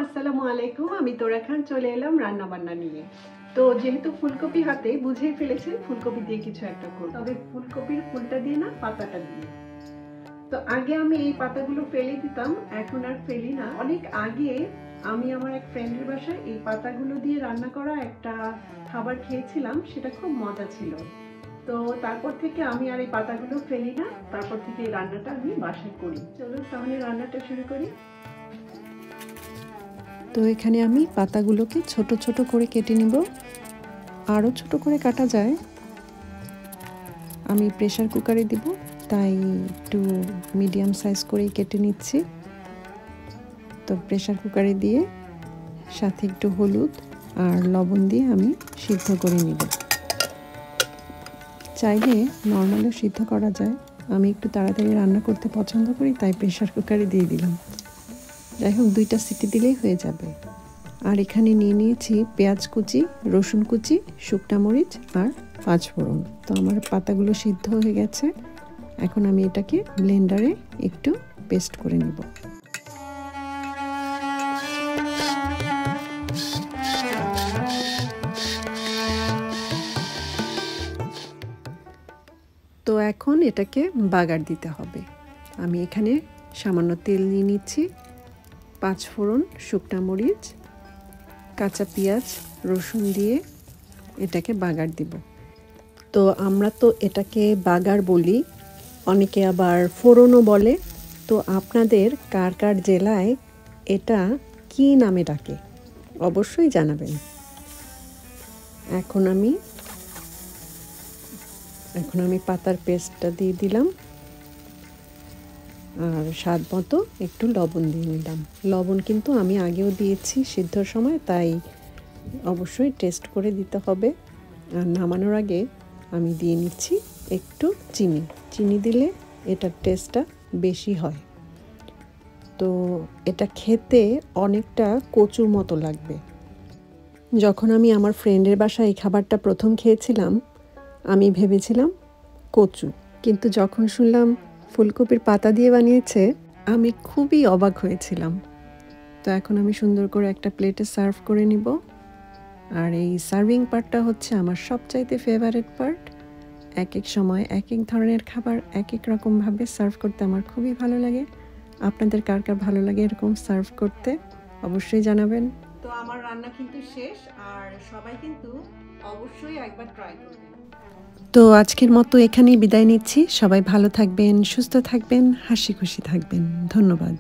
আসসালামু আলাইকুম। আমি তোরা খান চলে এলাম রান্না বান্না নিয়ে। তো যেহেতু ফুলকপি হাতে বুঝেই ফেলেছেন ফুলকপি দিয়ে কিছু একটা করব। তবে ফুলকপির ফুলটা দিয়ে না, পাতাটা দিয়ে। তো আগে আমি এই পাতাগুলো ফেলে দিতাম, এখন আর ফেলি না। অনেক আগে আমি আমার এক ফ্রেন্ডের বাসায় এই পাতাগুলো দিয়ে রান্না করা একটা খাবার খেয়েছিলাম, সেটা খুব মজা ছিল। তো তারপর থেকে আমি আর এই পাতাগুলো ফেলি না, তারপর থেকে এই রান্নাটা আমি বাসায় করি। চলুন তাহলে রান্নাটা শুরু করি। তো এখানে আমি পাতাগুলোকে ছোট ছোট করে কেটে নিব। আরও ছোট করে কাটা যায়। আমি প্রেসার কুকারে দিব, তাই একটু মিডিয়াম সাইজ করেই কেটে নিচ্ছি। তো প্রেসার কুকারে দিয়ে সাথে একটু হলুদ আর লবণ দিয়ে আমি সিদ্ধ করে নিব। চাইলে নর্মালও সিদ্ধ করা যায়, আমি একটু তাড়াতাড়ি রান্না করতে পছন্দ করি, তাই প্রেসার কুকারে দিয়ে দিলাম। যাই হোক, 2টা সিটি দিলেই হয়ে যাবে। আর এখানে নিয়ে নিয়েছি পেঁয়াজ কুচি, রসুন কুচি, শুকনা মরিচ আর 5 ফোড়ন। তো আমার পাতাগুলো সিদ্ধ হয়ে গেছে, এখন আমি এটাকে ব্লেন্ডারে একটু পেস্ট করে নিব। তো এখন এটাকে বাগার দিতে হবে। আমি এখানে সামান্য তেল নিয়ে নিচ্ছি, 5 ফোড়ন, শুকনা মরিচ, কাঁচা পেঁয়াজ, রসুন দিয়ে এটাকে বাগার দিব। তো আমরা তো এটাকে বাগার বলি, অনেকে আবার ফোড়নও বলে। তো আপনাদের কার কার জেলায় এটা কি নামে ডাকে অবশ্যই জানাবেন। এখন আমি পাতার পেস্টটা দিয়ে দিলাম আর স্বাদ মতো একটু লবণ দিয়ে নিলাম। লবণ কিন্তু আমি আগেও দিয়েছি সিদ্ধর সময়, তাই অবশ্যই টেস্ট করে দিতে হবে। আর নামানোর আগে আমি দিয়ে নিচ্ছি একটু চিনি দিলে এটার টেস্টটা বেশি হয়। তো এটা খেতে অনেকটা কচুর মতো লাগবে। যখন আমি আমার ফ্রেন্ডের বাসায় এই খাবারটা প্রথম খেয়েছিলাম, আমি ভেবেছিলাম কচু, কিন্তু যখন শুনলাম ফুলকপির পাতা দিয়ে বানিয়েছে, আমি খুবই অবাক হয়েছিলাম। তো এখন আমি সুন্দর করে একটা প্লেটে সার্ভ করে নিব। আর এই সার্ভিং পার্টটা হচ্ছে আমার সবচাইতে ফেভারিট পার্ট। এক এক সময় এক এক ধরনের খাবার এক এক রকমভাবে সার্ভ করতে আমার খুবই ভালো লাগে। আপনাদের কার কার ভালো লাগে এরকম সার্ভ করতে অবশ্যই জানাবেন। তো আমার রান্না কিন্তু শেষ, আর সবাই কিন্তু অবশ্যই একবার ট্রাই করবেন। তো আজকের মতো এখানেই বিদায় নিচ্ছি। সবাই ভালো থাকবেন, সুস্থ থাকবেন, হাসি খুশি থাকবেন। ধন্যবাদ।